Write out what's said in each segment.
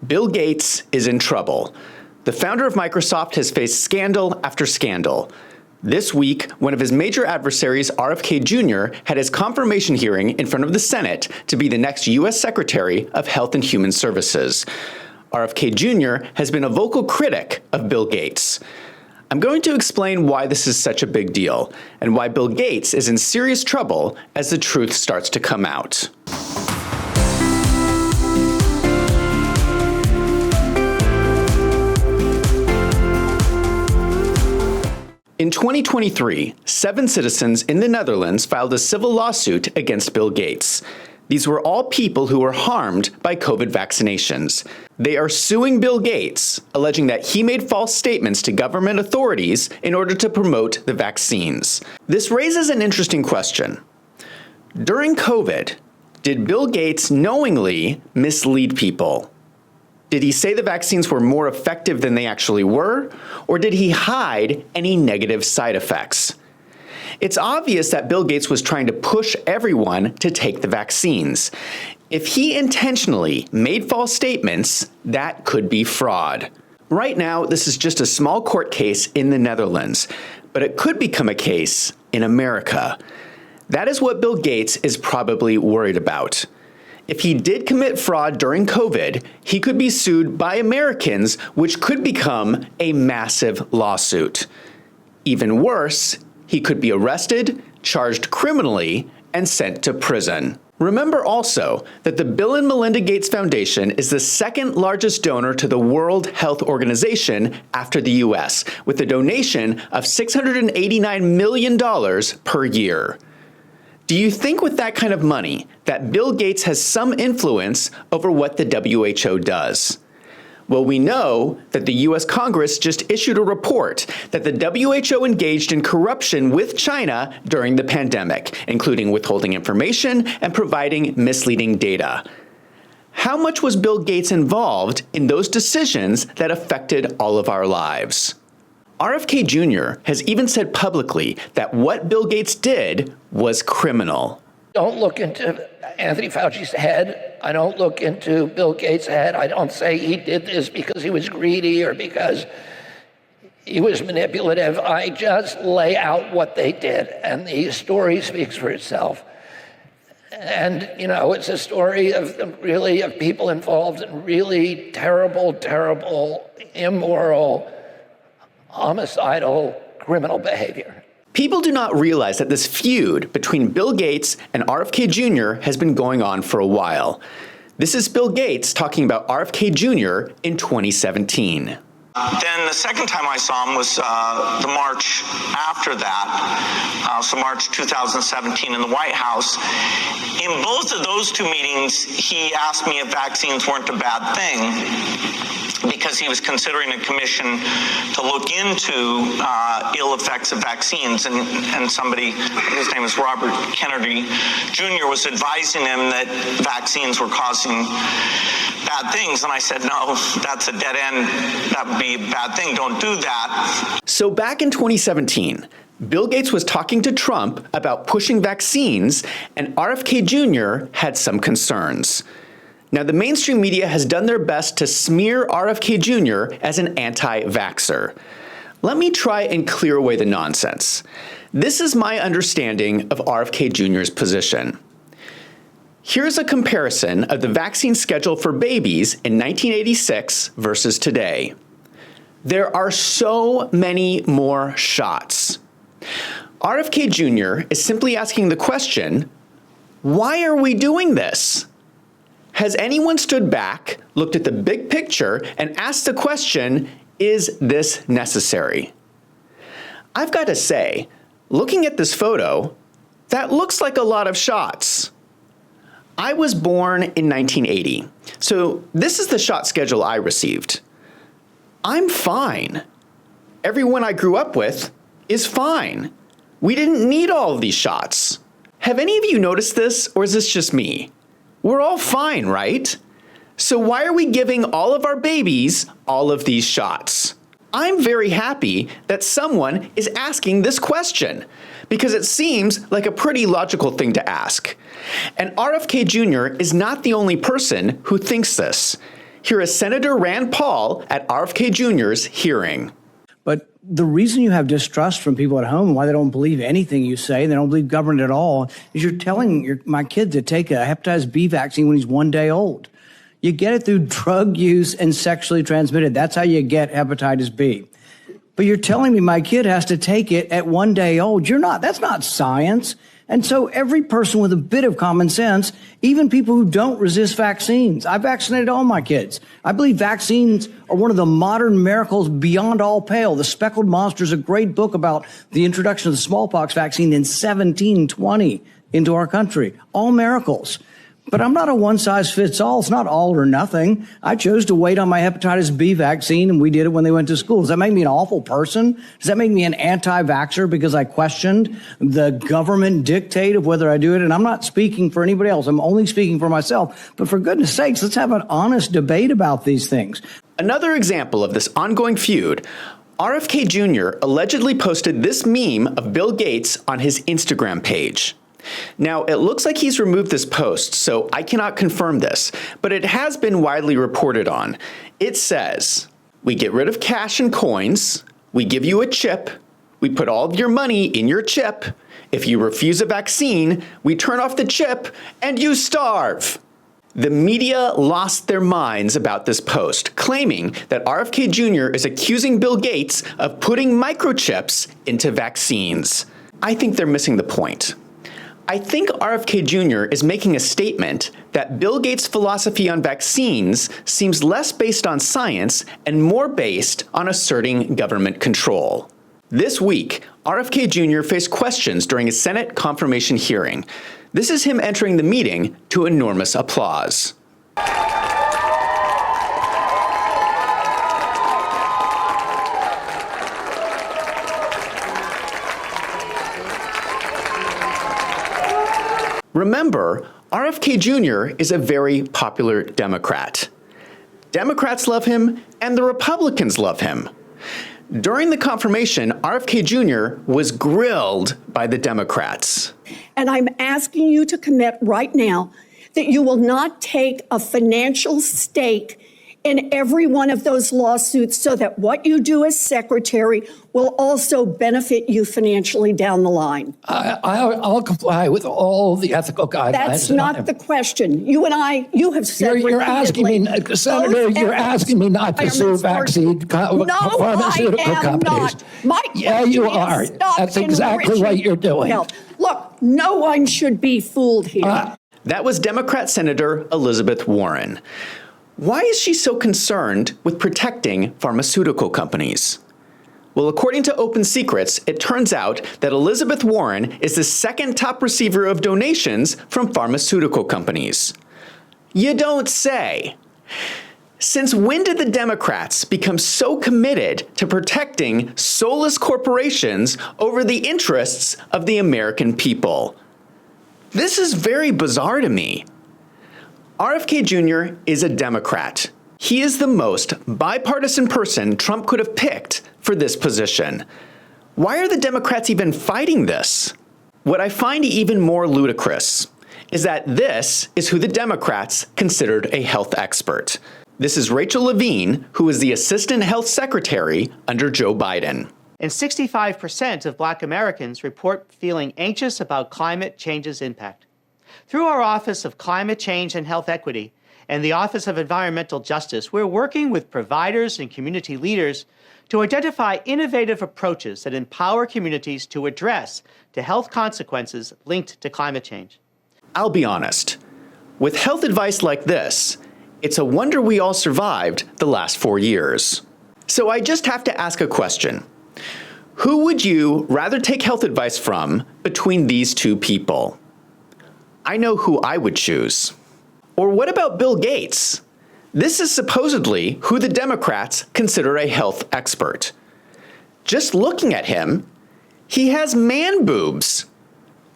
Bill Gates is in trouble. The founder of Microsoft has faced scandal after scandal. This week, one of his major adversaries, RFK Jr., had his confirmation hearing in front of the Senate to be the next U.S. Secretary of Health and Human Services. RFK Jr. has been a vocal critic of Bill Gates. I'm going to explain why this is such a big deal and why Bill Gates is in serious trouble as the truth starts to come out. In 2023, 7 citizens in the Netherlands filed a civil lawsuit against Bill Gates. These were all people who were harmed by COVID vaccinations. They are suing Bill Gates, alleging that he made false statements to government authorities in order to promote the vaccines. This raises an interesting question. During COVID, did Bill Gates knowingly mislead people? Did he say the vaccines were more effective than they actually were, or did he hide any negative side effects? It's obvious that Bill Gates was trying to push everyone to take the vaccines. If he intentionally made false statements, that could be fraud. Right now, this is just a small court case in the Netherlands, but it could become a case in America. That is what Bill Gates is probably worried about. If he did commit fraud during COVID, he could be sued by Americans, which could become a massive lawsuit. Even worse, he could be arrested, charged criminally, and sent to prison. Remember also that the Bill and Melinda Gates Foundation is the second largest donor to the World Health Organization after the US, with a donation of $689 million per year. Do you think with that kind of money that Bill Gates has some influence over what the WHO does? Well, we know that the US Congress just issued a report that the WHO engaged in corruption with China during the pandemic, including withholding information and providing misleading data. How much was Bill Gates involved in those decisions that affected all of our lives? RFK Jr. has even said publicly that what Bill Gates did was criminal. Don't look into Anthony Fauci's head. I don't look into Bill Gates' head. I don't say he did this because he was greedy or because he was manipulative. I just lay out what they did, and the story speaks for itself. And, you know, it's a story of people involved in really terrible, immoral, homicidal, criminal behavior. People do not realize that this feud between Bill Gates and RFK Jr. has been going on for a while. This is Bill Gates talking about RFK Jr. in 2017. Then the second time I saw him was the March after that, so March 2017 in the White House. In both of those two meetings, he asked me if vaccines weren't a bad thing, because he was considering a commission to look into ill effects of vaccines. And somebody, his name is Robert Kennedy Jr., was advising him that vaccines were causing bad things. And I said, no, that's a dead end. That would be a bad thing. Don't do that. So back in 2017, Bill Gates was talking to Trump about pushing vaccines, and RFK Jr. had some concerns. Now, the mainstream media has done their best to smear RFK Jr. as an anti-vaxxer. Let me try and clear away the nonsense. This is my understanding of RFK Jr.'s position. Here's a comparison of the vaccine schedule for babies in 1986 versus today. There are so many more shots. RFK Jr. is simply asking the question, why are we doing this? Has anyone stood back, looked at the big picture, and asked the question, is this necessary? I've got to say, looking at this photo, that looks like a lot of shots. I was born in 1980, so this is the shot schedule I received. I'm fine. Everyone I grew up with is fine. We didn't need all of these shots. Have any of you noticed this, or is this just me? We're all fine, right? So why are we giving all of our babies all of these shots? I'm very happy that someone is asking this question because it seems like a pretty logical thing to ask. And RFK Jr. is not the only person who thinks this. Here is Senator Rand Paul at RFK Jr.'s hearing. But the reason you have distrust from people at home, why they don't believe anything you say, they don't believe government at all, is you're telling my kid to take a hepatitis B vaccine when he's 1 day old. You get it through drug use and sexually transmitted. That's how you get hepatitis B. But you're telling me my kid has to take it at 1 day old. That's not science. And so every person with a bit of common sense, even people who don't resist vaccines, I vaccinated all my kids. I believe vaccines are one of the modern miracles beyond all pale. The Speckled Monster is a great book about the introduction of the smallpox vaccine in 1720 into our country. All miracles. But I'm not a one-size-fits-all. It's not all or nothing. I chose to wait on my hepatitis B vaccine, and we did it when they went to school. Does that make me an awful person? Does that make me an anti-vaxxer because I questioned the government dictate of whether I do it? And I'm not speaking for anybody else. I'm only speaking for myself. But for goodness sakes, let's have an honest debate about these things. Another example of this ongoing feud, RFK Jr. allegedly posted this meme of Bill Gates on his Instagram page. Now, it looks like he's removed this post, so I cannot confirm this, but it has been widely reported on. It says, "We get rid of cash and coins, we give you a chip, we put all of your money in your chip. If you refuse a vaccine, we turn off the chip and you starve." The media lost their minds about this post, claiming that RFK Jr. is accusing Bill Gates of putting microchips into vaccines. I think they're missing the point. I think RFK Jr. is making a statement that Bill Gates' philosophy on vaccines seems less based on science and more based on asserting government control. This week, RFK Jr. faced questions during a Senate confirmation hearing. This is him entering the meeting to enormous applause. Remember, RFK Jr. is a very popular Democrat. Democrats love him, and the Republicans love him. During the confirmation, RFK Jr. was grilled by the Democrats. And I'm asking you to commit right now that you will not take a financial stake in every one of those lawsuits so that what you do as secretary will also benefit you financially down the line. I'll comply with all the ethical guidelines. That's not the question. You have said You're asking me, Senator, you're asking me not to sue vaccine pharmaceutical companies. Yeah, you are. That's exactly what you're doing. Look, no one should be fooled here. That was Democrat Senator Elizabeth Warren. Why is she so concerned with protecting pharmaceutical companies? Well, according to Open Secrets, it turns out that Elizabeth Warren is the second top receiver of donations from pharmaceutical companies. You don't say. Since when did the Democrats become so committed to protecting soulless corporations over the interests of the American people? This is very bizarre to me. RFK Jr. is a Democrat. He is the most bipartisan person Trump could have picked for this position. Why are the Democrats even fighting this? What I find even more ludicrous is that this is who the Democrats considered a health expert. This is Rachel Levine, who is the Assistant Health Secretary under Joe Biden. And 65% of Black Americans report feeling anxious about climate change's impact. Through our Office of Climate Change and Health Equity and the Office of Environmental Justice, we're working with providers and community leaders to identify innovative approaches that empower communities to address the health consequences linked to climate change. I'll be honest. With health advice like this, it's a wonder we all survived the last 4 years. So I just have to ask a question. Who would you rather take health advice from between these two people? I know who I would choose. Or what about Bill Gates? This is supposedly who the Democrats consider a health expert. Just looking at him, he has man boobs.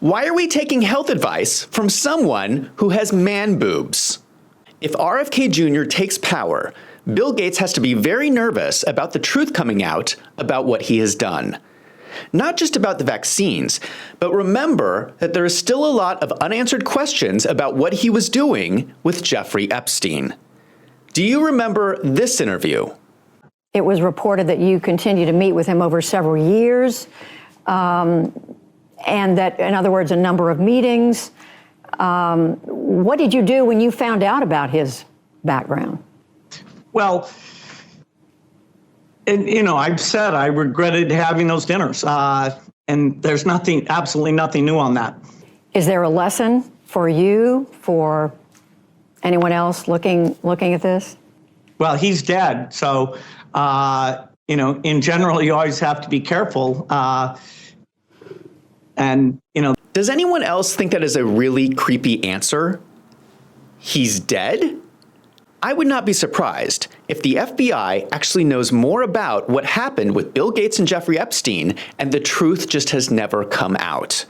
Why are we taking health advice from someone who has man boobs? If RFK Jr. takes power, Bill Gates has to be very nervous about the truth coming out about what he has done. Not just about the vaccines, but remember that there is still a lot of unanswered questions about what he was doing with Jeffrey Epstein. Do you remember this interview? It was reported that you continued to meet with him over several years, and that, in other words, a number of meetings. What did you do when you found out about his background? Well, I've said I regretted having those dinners, and there's absolutely nothing new on that. Is there a lesson for you, for anyone else looking at this? Well, he's dead, so in general, you always have to be careful. Does anyone else think that is a really creepy answer? He's dead? I would not be surprised if the FBI actually knows more about what happened with Bill Gates and Jeffrey Epstein, and the truth just has never come out.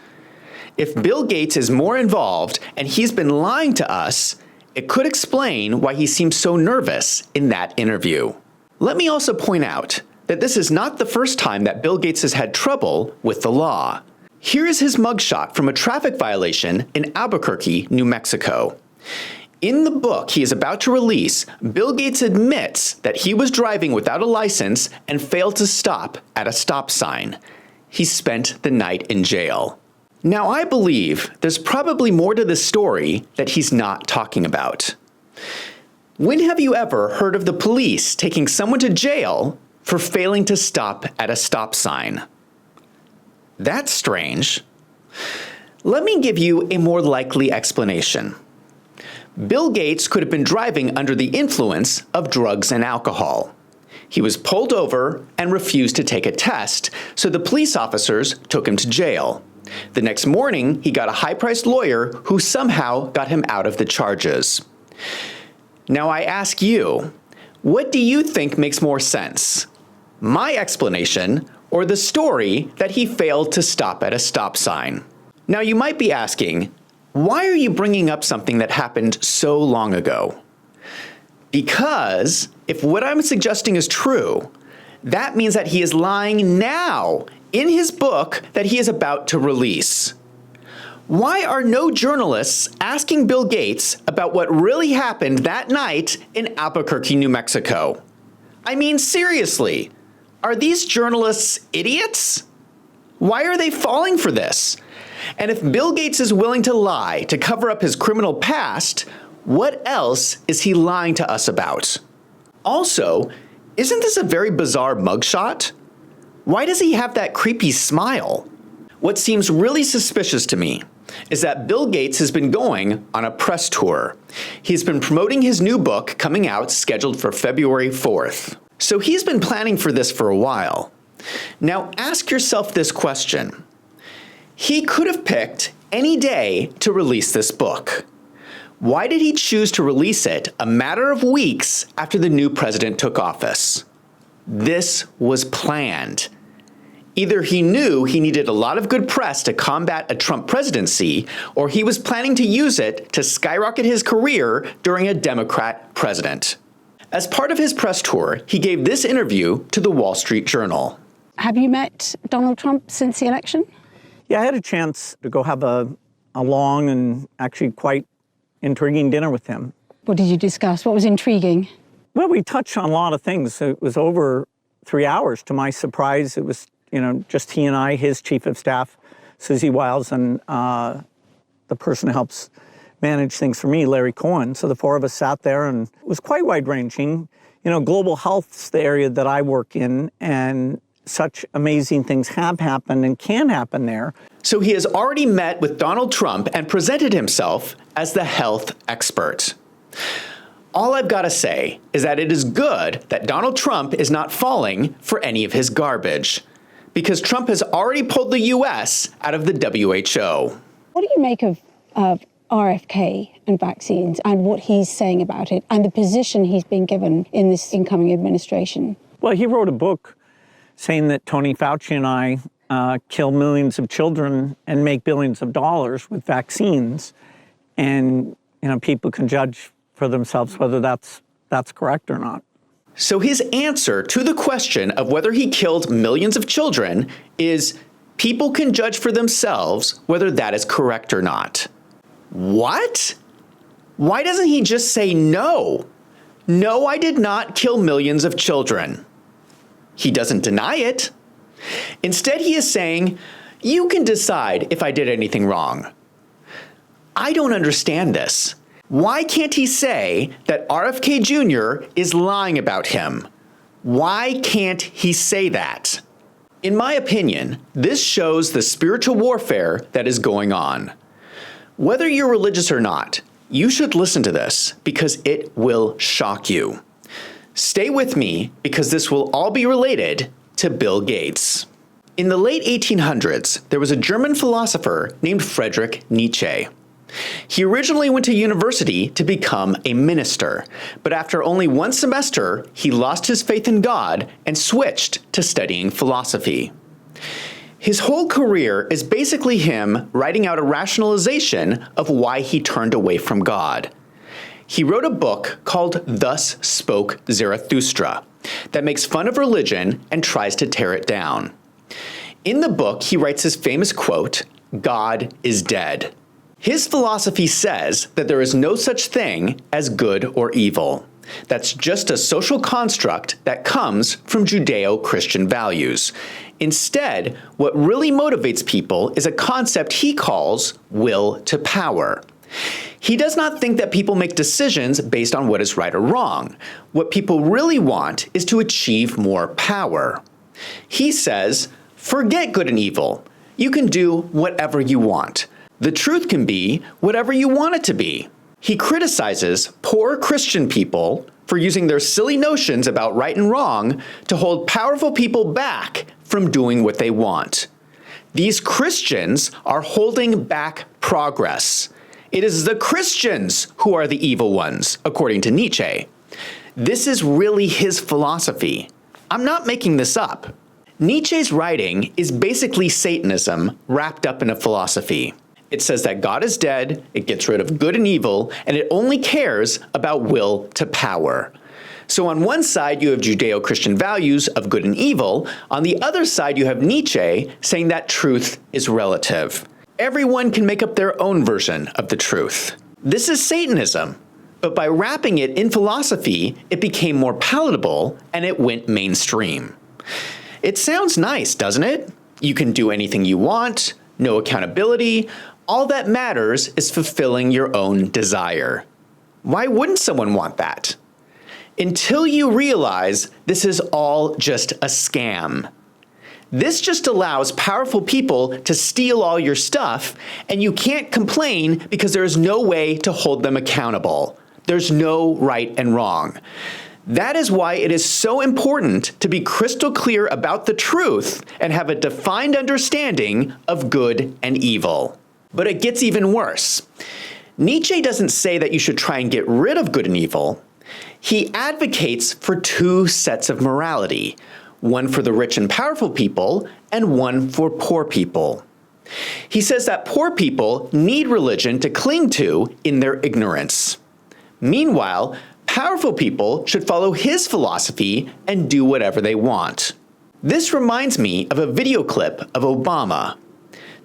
If Bill Gates is more involved and he's been lying to us, it could explain why he seemed so nervous in that interview. Let me also point out that this is not the first time that Bill Gates has had trouble with the law. Here is his mugshot from a traffic violation in Albuquerque, New Mexico. In the book he is about to release, Bill Gates admits that he was driving without a license and failed to stop at a stop sign. He spent the night in jail. Now, I believe there's probably more to this story that he's not talking about. When have you ever heard of the police taking someone to jail for failing to stop at a stop sign? That's strange. Let me give you a more likely explanation. Bill Gates could have been driving under the influence of drugs and alcohol. He was pulled over and refused to take a test, so the police officers took him to jail. The next morning, he got a high-priced lawyer who somehow got him out of the charges. Now I ask you, what do you think makes more sense? My explanation, or the story that he failed to stop at a stop sign? Now you might be asking, why are you bringing up something that happened so long ago? Because if what I'm suggesting is true, that means that he is lying now in his book that he is about to release. Why are no journalists asking Bill Gates about what really happened that night in Albuquerque, New Mexico? I mean, seriously, are these journalists idiots? Why are they falling for this? And if Bill Gates is willing to lie to cover up his criminal past, what else is he lying to us about? Also, isn't this a very bizarre mugshot? Why does he have that creepy smile? What seems really suspicious to me is that Bill Gates has been going on a press tour. He's been promoting his new book coming out, scheduled for February 4th. So he's been planning for this for a while. Now ask yourself this question. He could have picked any day to release this book. Why did he choose to release it a matter of weeks after the new president took office? This was planned. Either he knew he needed a lot of good press to combat a Trump presidency, or he was planning to use it to skyrocket his career during a Democrat president. As part of his press tour, he gave this interview to the Wall Street Journal. Have you met Donald Trump since the election? Yeah, I had a chance to go have a long and actually quite intriguing dinner with him. What did you discuss? What was intriguing? Well, we touched on a lot of things. It was over 3 hours. To my surprise, it was, just he and I, his chief of staff, Susie Wiles, and the person who helps manage things for me, Larry Cohen. So the four of us sat there, and it was quite wide-ranging. Global health's the area that I work in, and such amazing things have happened and can happen there. So he has already met with Donald Trump and presented himself as the health expert. All I've got to say is that it is good that Donald Trump is not falling for any of his garbage, because Trump has already pulled the U.S. out of the WHO. What do you make of RFK and vaccines and what he's saying about it and the position he's been given in this incoming administration? Well, he wrote a book saying that Tony Fauci and I kill millions of children and make billions of dollars with vaccines. And, people can judge for themselves whether that's correct or not. So his answer to the question of whether he killed millions of children is people can judge for themselves whether that is correct or not. What? Why doesn't he just say no? No, I did not kill millions of children. He doesn't deny it. Instead, he is saying, you can decide if I did anything wrong. I don't understand this. Why can't he say that RFK Jr. is lying about him? Why can't he say that? In my opinion, this shows the spiritual warfare that is going on. Whether you're religious or not, you should listen to this because it will shock you. Stay with me because this will all be related to Bill Gates. In the late 1800s, there was a German philosopher named Friedrich Nietzsche. He originally went to university to become a minister, but after only one semester, he lost his faith in God and switched to studying philosophy. His whole career is basically him writing out a rationalization of why he turned away from God. He wrote a book called Thus Spoke Zarathustra that makes fun of religion and tries to tear it down. In the book, he writes his famous quote, "God is dead." His philosophy says that there is no such thing as good or evil. That's just a social construct that comes from Judeo-Christian values. Instead, what really motivates people is a concept he calls will to power. He does not think that people make decisions based on what is right or wrong. What people really want is to achieve more power. He says, forget good and evil. You can do whatever you want. The truth can be whatever you want it to be. He criticizes poor Christian people for using their silly notions about right and wrong to hold powerful people back from doing what they want. These Christians are holding back progress. It is the Christians who are the evil ones, according to Nietzsche. This is really his philosophy. I'm not making this up. Nietzsche's writing is basically Satanism wrapped up in a philosophy. It says that God is dead, it gets rid of good and evil, and it only cares about will to power. So on one side, you have Judeo-Christian values of good and evil. On the other side, you have Nietzsche saying that truth is relative. Everyone can make up their own version of the truth. This is Satanism. But by wrapping it in philosophy, it became more palatable and it went mainstream. It sounds nice, doesn't it? You can do anything you want, no accountability. All that matters is fulfilling your own desire. Why wouldn't someone want that? Until you realize this is all just a scam. This just allows powerful people to steal all your stuff, and you can't complain because there is no way to hold them accountable. There's no right and wrong. That is why it is so important to be crystal clear about the truth and have a defined understanding of good and evil. But it gets even worse. Nietzsche doesn't say that you should try and get rid of good and evil. He advocates for two sets of morality, one for the rich and powerful people and one for poor people. He says that poor people need religion to cling to in their ignorance. Meanwhile, powerful people should follow his philosophy and do whatever they want. This reminds me of a video clip of Obama.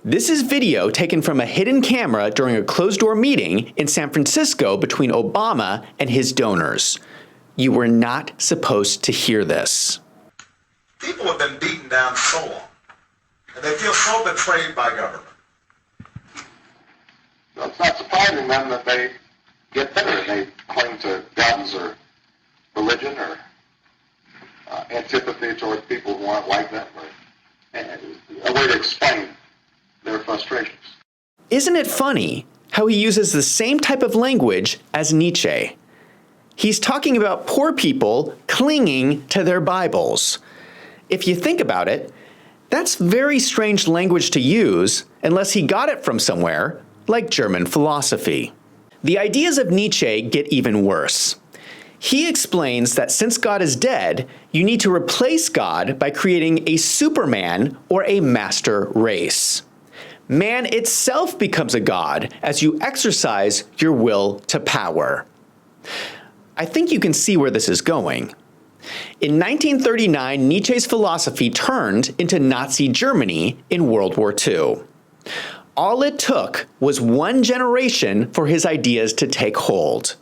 This is video taken from a hidden camera during a closed-door meeting in San Francisco between Obama and his donors. You were not supposed to hear this. People have been beaten down so long, and they feel so betrayed by government. Well, it's not surprising then that they get bitter and they cling to guns or religion or antipathy towards people who aren't like them, or a way to explain their frustrations. Isn't it funny how he uses the same type of language as Nietzsche? He's talking about poor people clinging to their Bibles. If you think about it, that's very strange language to use unless he got it from somewhere, like German philosophy. The ideas of Nietzsche get even worse. He explains that since God is dead, you need to replace God by creating a Superman or a master race. Man itself becomes a god as you exercise your will to power. I think you can see where this is going. In 1939, Nietzsche's philosophy turned into Nazi Germany in World War II. All it took was one generation for his ideas to take hold.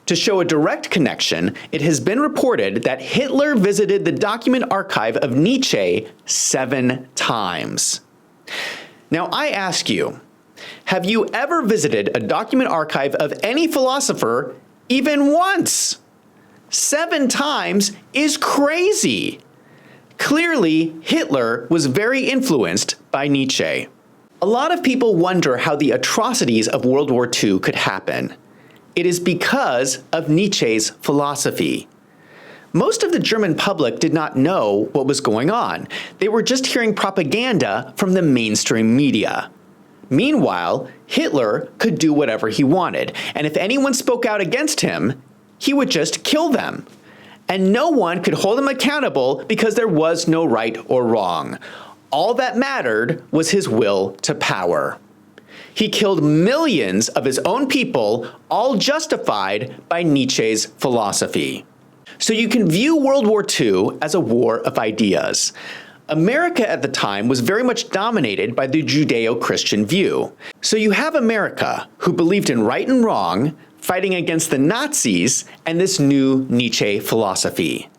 To show a direct connection, it has been reported that Hitler visited the document archive of Nietzsche 7 times. Now I ask you, have you ever visited a document archive of any philosopher even once? 7 times is crazy. Clearly, Hitler was very influenced by Nietzsche. A lot of people wonder how the atrocities of World War II could happen. It is because of Nietzsche's philosophy. Most of the German public did not know what was going on. They were just hearing propaganda from the mainstream media. Meanwhile, Hitler could do whatever he wanted, and if anyone spoke out against him, he would just kill them. And no one could hold him accountable because there was no right or wrong. All that mattered was his will to power. He killed millions of his own people, all justified by Nietzsche's philosophy. So you can view World War II as a war of ideas. America at the time was very much dominated by the Judeo-Christian view. So you have America, who believed in right and wrong, fighting against the Nazis and this new Nietzsche philosophy.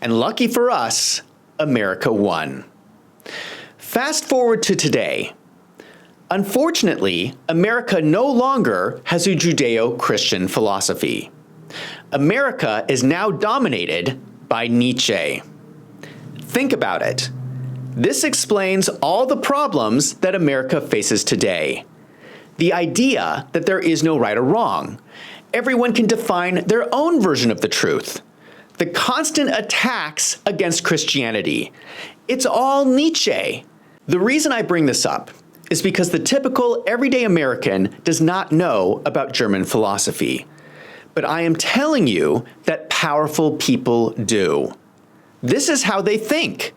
And lucky for us, America won. Fast forward to today. Unfortunately, America no longer has a Judeo-Christian philosophy. America is now dominated by Nietzsche. Think about it. This explains all the problems that America faces today. The idea that there is no right or wrong. Everyone can define their own version of the truth. The constant attacks against Christianity. It's all Nietzsche. The reason I bring this up is because the typical everyday American does not know about German philosophy. But I am telling you that powerful people do. This is how they think.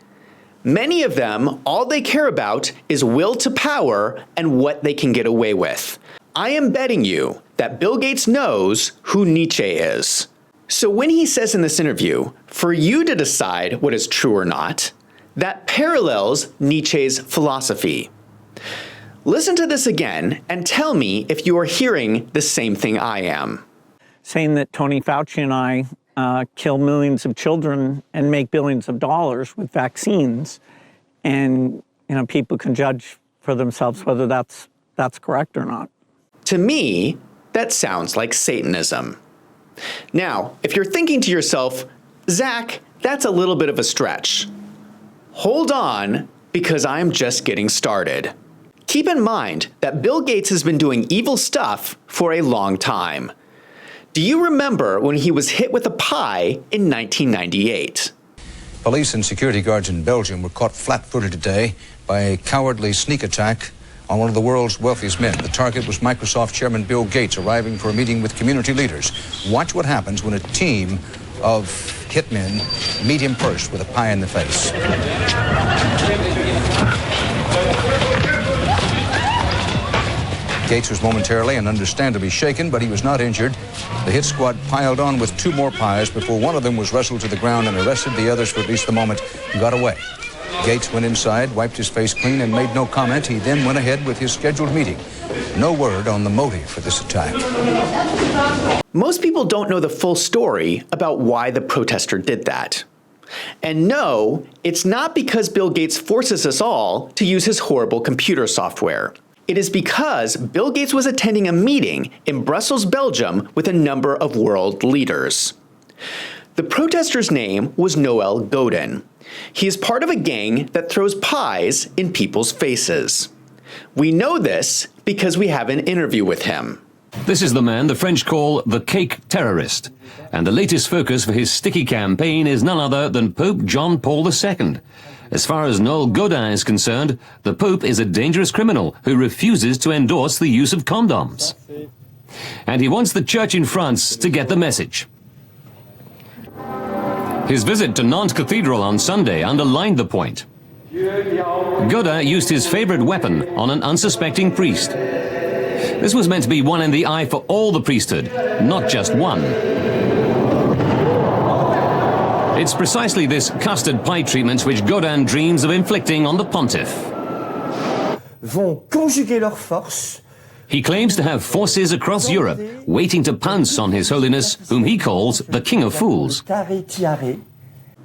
Many of them, all they care about is will to power and what they can get away with. I am betting you that Bill Gates knows who Nietzsche is. So when he says in this interview, for you to decide what is true or not, that parallels Nietzsche's philosophy. Listen to this again and tell me if you are hearing the same thing I am. Saying that Tony Fauci and I kill millions of children and make billions of dollars with vaccines, and people can judge for themselves whether that's correct or not. To me, that sounds like Satanism. Now, if you're thinking to yourself, Zach, that's a little bit of a stretch. Hold on, because I'm just getting started. Keep in mind that Bill Gates has been doing evil stuff for a long time. Do you remember when he was hit with a pie in 1998? Police and security guards in Belgium were caught flat-footed today by a cowardly sneak attack on one of the world's wealthiest men. The target was Microsoft chairman Bill Gates, arriving for a meeting with community leaders. Watch what happens when a team of hitmen meet him first with a pie in the face. Gates was momentarily and understandably shaken, but he was not injured. The hit squad piled on with 2 more pies before one of them was wrestled to the ground and arrested. The others, for at least the moment, got away. Gates went inside, wiped his face clean, and made no comment. He then went ahead with his scheduled meeting. No word on the motive for this attack. Most people don't know the full story about why the protester did that. And no, it's not because Bill Gates forces us all to use his horrible computer software. It is because Bill Gates was attending a meeting in Brussels, Belgium, with a number of world leaders. The protester's name was Noel Godin. He is part of a gang that throws pies in people's faces. We know this because we have an interview with him. This is the man the French call the cake terrorist, and the latest focus for his sticky campaign is none other than Pope John Paul II. As far as Noel Godin is concerned, the Pope is a dangerous criminal who refuses to endorse the use of condoms. And he wants the church in France to get the message. His visit to Nantes Cathedral on Sunday underlined the point. Godin used his favorite weapon on an unsuspecting priest. This was meant to be one in the eye for all the priesthood, not just one. It's precisely this custard pie treatment which Godin dreams of inflicting on the pontiff. Vont conjuguer leurs forces He claims to have forces across Europe waiting to pounce on His Holiness, whom he calls the King of Fools.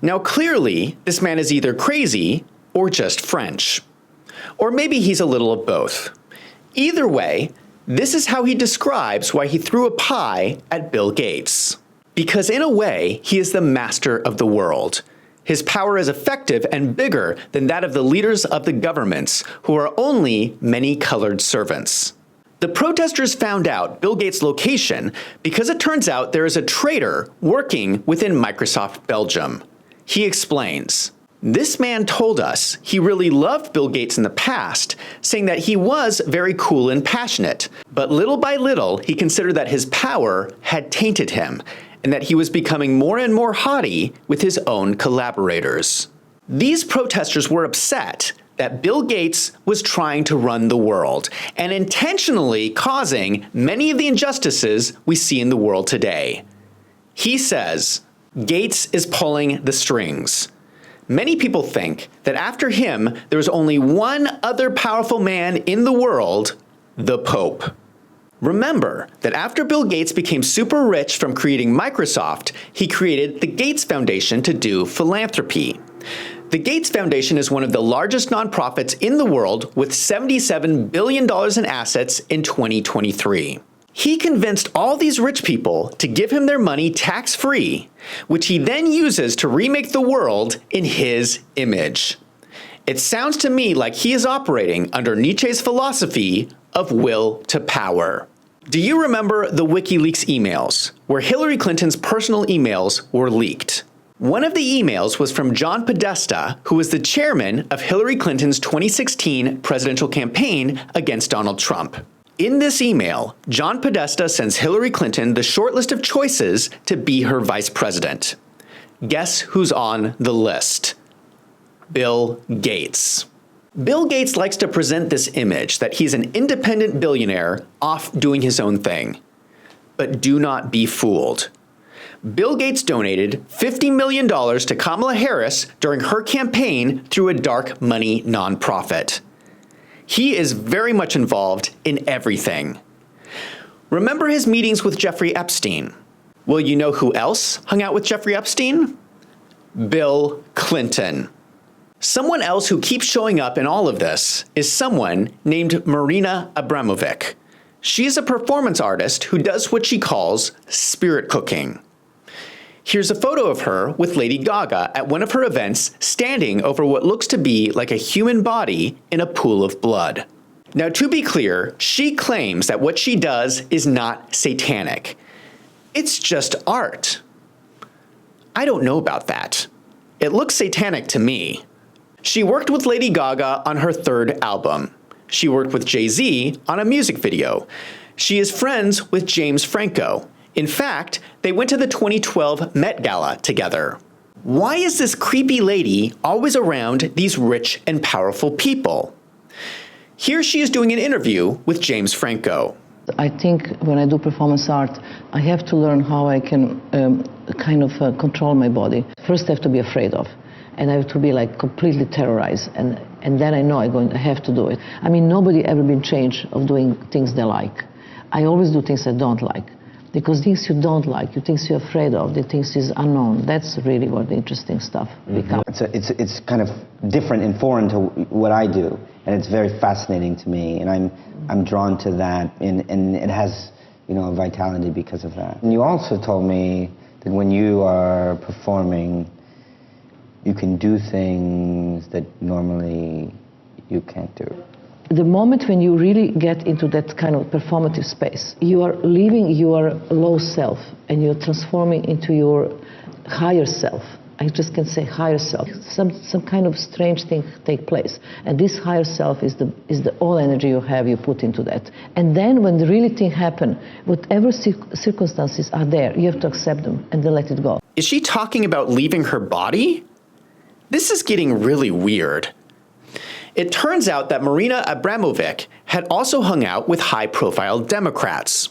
Now clearly, this man is either crazy or just French. Or maybe he's a little of both. Either way, this is how he describes why he threw a pie at Bill Gates. Because in a way, he is the master of the world. His power is effective and bigger than that of the leaders of the governments, who are only many-colored servants. The protesters found out Bill Gates' location because it turns out there is a traitor working within Microsoft Belgium. He explains, "This man told us he really loved Bill Gates in the past, saying that he was very cool and passionate, but little by little he considered that his power had tainted him, and that he was becoming more and more haughty with his own collaborators." These protesters were upset that Bill Gates was trying to run the world and intentionally causing many of the injustices we see in the world today. He says, Gates is pulling the strings. Many people think that after him, there's only one other powerful man in the world, the Pope. Remember that after Bill Gates became super rich from creating Microsoft, he created the Gates Foundation to do philanthropy. The Gates Foundation is one of the largest nonprofits in the world with $77 billion in assets in 2023. He convinced all these rich people to give him their money tax-free, which he then uses to remake the world in his image. It sounds to me like he is operating under Nietzsche's philosophy of will to power. Do you remember the WikiLeaks emails, where Hillary Clinton's personal emails were leaked? One of the emails was from John Podesta, who was the chairman of Hillary Clinton's 2016 presidential campaign against Donald Trump. In this email, John Podesta sends Hillary Clinton the short list of choices to be her vice president. Guess who's on the list? Bill Gates. Bill Gates likes to present this image that he's an independent billionaire off doing his own thing. But do not be fooled. Bill Gates donated $50 million to Kamala Harris during her campaign through a dark money nonprofit. He is very much involved in everything. Remember his meetings with Jeffrey Epstein? Well, you know who else hung out with Jeffrey Epstein? Bill Clinton. Someone else who keeps showing up in all of this is someone named Marina Abramovic. She's a performance artist who does what she calls spirit cooking. Here's a photo of her with Lady Gaga at one of her events standing over what looks to be like a human body in a pool of blood. Now, to be clear, she claims that what she does is not satanic. It's just art. I don't know about that. It looks satanic to me. She worked with Lady Gaga on her third album. She worked with Jay-Z on a music video. She is friends with James Franco. In fact, they went to the 2012 Met Gala together. Why is this creepy lady always around these rich and powerful people? Here she is doing an interview with James Franco. I think when I do performance art, I have to learn how I can control my body. First, I have to be afraid of, and I have to be like completely terrorized, and then I know I have to do it. I mean, nobody ever been changed of doing things they like. I always do things I don't like. Because things you don't like, the things you're afraid of, the things is unknown, that's really what the interesting stuff becomes. It's kind of different and foreign to what I do, and it's very fascinating to me, and I'm drawn to that, and it has, a vitality because of that. And you also told me that when you are performing, you can do things that normally you can't do. The moment when you really get into that kind of performative space, you are leaving your low self and you're transforming into your higher self. I just can say higher self. Some kind of strange thing take place, and this higher self is the all energy you have, you put into that. And then when the really thing happen, whatever circumstances are there, you have to accept them and then let it go. Is she talking about leaving her body? This is getting really weird. It turns out that Marina Abramovic had also hung out with high-profile Democrats.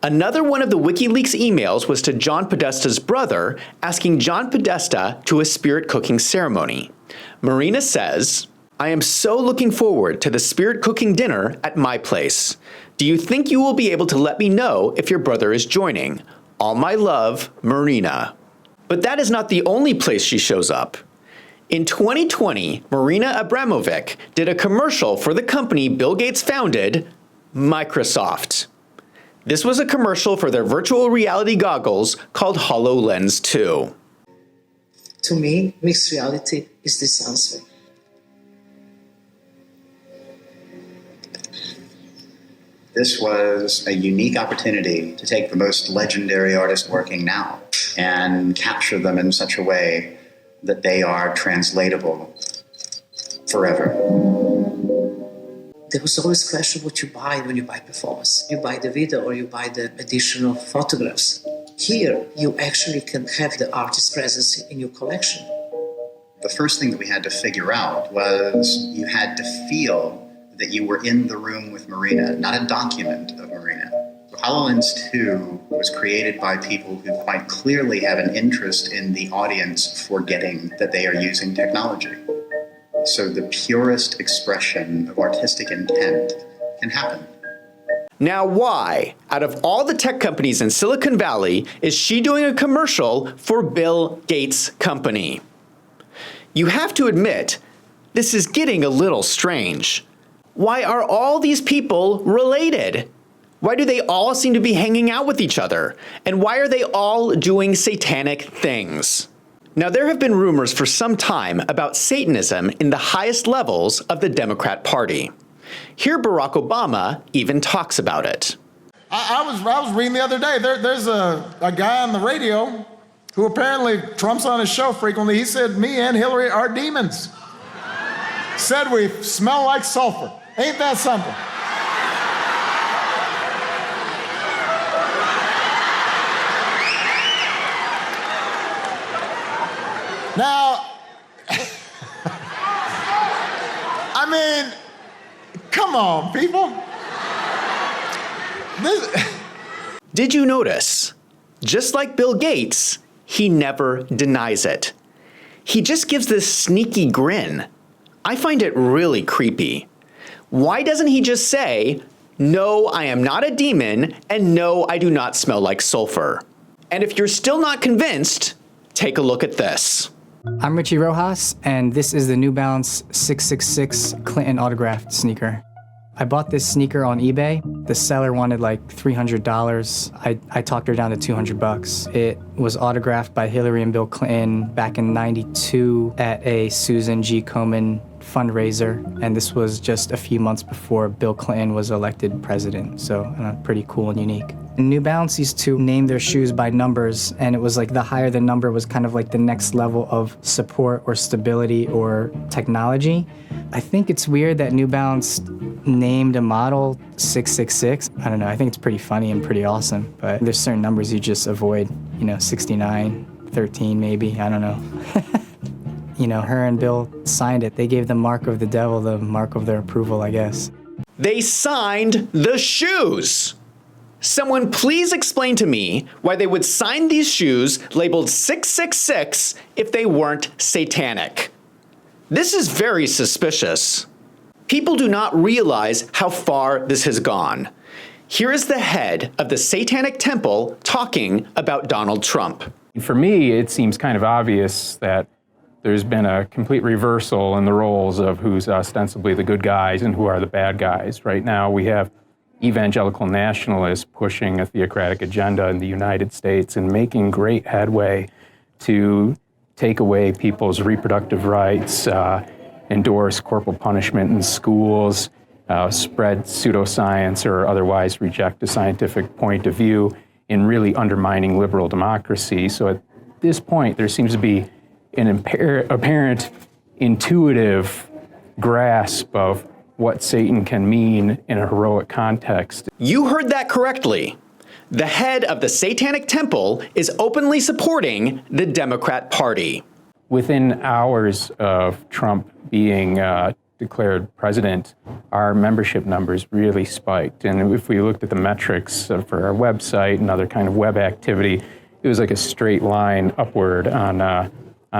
Another one of the WikiLeaks emails was to John Podesta's brother, asking John Podesta to a spirit cooking ceremony. Marina says, "I am so looking forward to the spirit cooking dinner at my place. Do you think you will be able to let me know if your brother is joining? All my love, Marina. But that is not the only place she shows up. In 2020, Marina Abramovic did a commercial for the company Bill Gates founded, Microsoft. This was a commercial for their virtual reality goggles called HoloLens 2. To me, mixed reality is this answer. This was a unique opportunity to take the most legendary artists working now and capture them in such a way that they are translatable forever. There was always a question what you buy when you buy performance. You buy the video or you buy the additional photographs. Here, you actually can have the artist's presence in your collection. The first thing that we had to figure out was you had to feel that you were in the room with Marina, not a document of Marina. HoloLens 2 was created by people who quite clearly have an interest in the audience forgetting that they are using technology. So the purest expression of artistic intent can happen. Now why, out of all the tech companies in Silicon Valley, is she doing a commercial for Bill Gates' company? You have to admit, this is getting a little strange. Why are all these people related? Why do they all seem to be hanging out with each other? And why are they all doing satanic things? Now, there have been rumors for some time about Satanism in the highest levels of the Democrat Party. Here, Barack Obama even talks about it. I was reading the other day, there's a guy on the radio who apparently Trump's on his show frequently. He said, me and Hillary are demons. Said we smell like sulfur. Ain't that something? Now, I mean, come on, people. Did you notice? Just like Bill Gates, he never denies it. He just gives this sneaky grin. I find it really creepy. Why doesn't he just say, no, I am not a demon, and no, I do not smell like sulfur? And if you're still not convinced, take a look at this. I'm Richie Rojas, and this is the New Balance 666 Clinton autographed sneaker. I bought this sneaker on eBay. The seller wanted like $300. I talked her down to $200. It was autographed by Hillary and Bill Clinton back in '92 at a Susan G. Komen fundraiser, and this was just a few months before Bill Clinton was elected president, so pretty cool and unique. New Balance used to name their shoes by numbers, and it was like the higher the number was kind of like the next level of support or stability or technology. I think it's weird that New Balance named a model 666. I don't know, I think it's pretty funny and pretty awesome, but there's certain numbers you just avoid, 69, 13 maybe, I don't know. Her and Bill signed it. They gave the mark of the devil the mark of their approval, I guess. They signed the shoes! Someone please explain to me why they would sign these shoes labeled 666 if they weren't satanic. This is very suspicious. People do not realize how far this has gone. Here is the head of the Satanic Temple talking about Donald Trump. For me, it seems kind of obvious that there's been a complete reversal in the roles of who's ostensibly the good guys and who are the bad guys. Right now, we have evangelical nationalists pushing a theocratic agenda in the United States and making great headway to take away people's reproductive rights, endorse corporal punishment in schools, spread pseudoscience or otherwise reject a scientific point of view in really undermining liberal democracy. So at this point, there seems to be an apparent intuitive grasp of what Satan can mean in a heroic context. You heard that correctly. The head of the Satanic Temple is openly supporting the Democrat Party. Within hours of Trump being declared president, our membership numbers really spiked. And if we looked at the metrics for our website and other kind of web activity, it was like a straight line upward on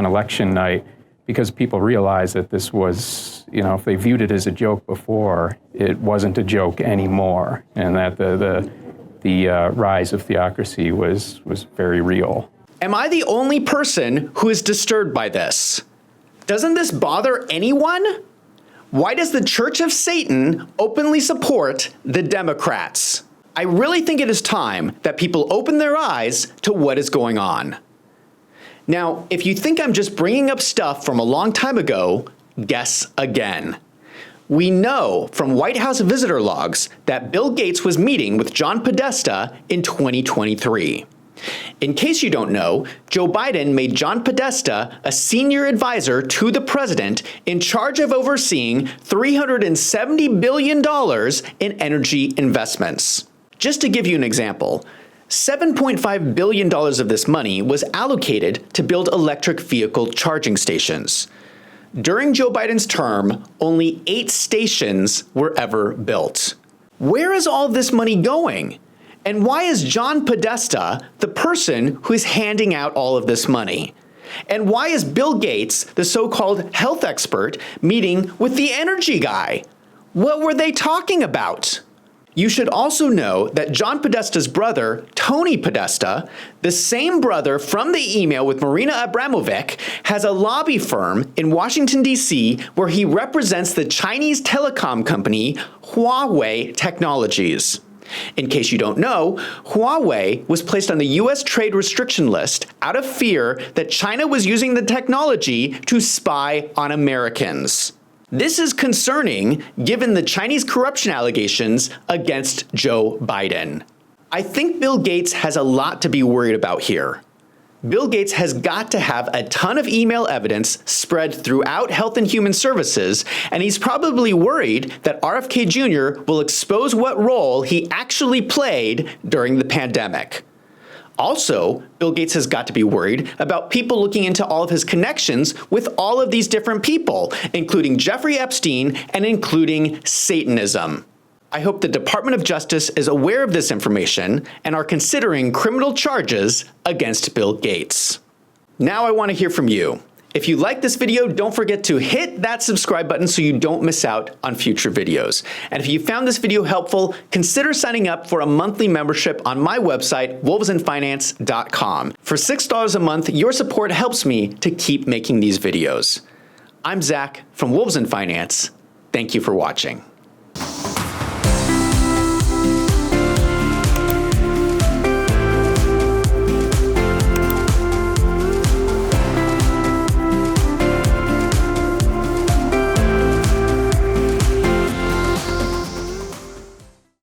election night, because people realized that this was was, if they viewed it as a joke before, it wasn't a joke anymore, and that the rise of theocracy was very real. Am I the only person who is disturbed by this? Doesn't this bother anyone? Why does the Church of Satan openly support the Democrats? I really think it is time that people open their eyes to what is going on. Now, if you think I'm just bringing up stuff from a long time ago, guess again. We know from White House visitor logs that Bill Gates was meeting with John Podesta in 2023. In case you don't know, Joe Biden made John Podesta a senior advisor to the president in charge of overseeing $370 billion in energy investments. Just to give you an example, $7.5 billion of this money was allocated to build electric vehicle charging stations. During Joe Biden's term, only 8 stations were ever built. Where is all this money going? And why is John Podesta the person who is handing out all of this money? And why is Bill Gates, the so-called health expert, meeting with the energy guy? What were they talking about? You should also know that John Podesta's brother, Tony Podesta, the same brother from the email with Marina Abramovic, has a lobby firm in Washington, D.C., where he represents the Chinese telecom company Huawei Technologies. In case you don't know, Huawei was placed on the U.S. trade restriction list out of fear that China was using the technology to spy on Americans. This is concerning given the Chinese corruption allegations against Joe Biden. I think Bill Gates has a lot to be worried about here. Bill Gates has got to have a ton of email evidence spread throughout Health and Human Services, and he's probably worried that RFK Jr. will expose what role he actually played during the pandemic. Also, Bill Gates has got to be worried about people looking into all of his connections with all of these different people, including Jeffrey Epstein and including Satanism. I hope the Department of Justice is aware of this information and are considering criminal charges against Bill Gates. Now I want to hear from you. If you like this video, don't forget to hit that subscribe button so you don't miss out on future videos. And if you found this video helpful, consider signing up for a monthly membership on my website, wolvesandfinance.com. For $6 a month, your support helps me to keep making these videos. I'm Zach from Wolves and Finance. Thank you for watching.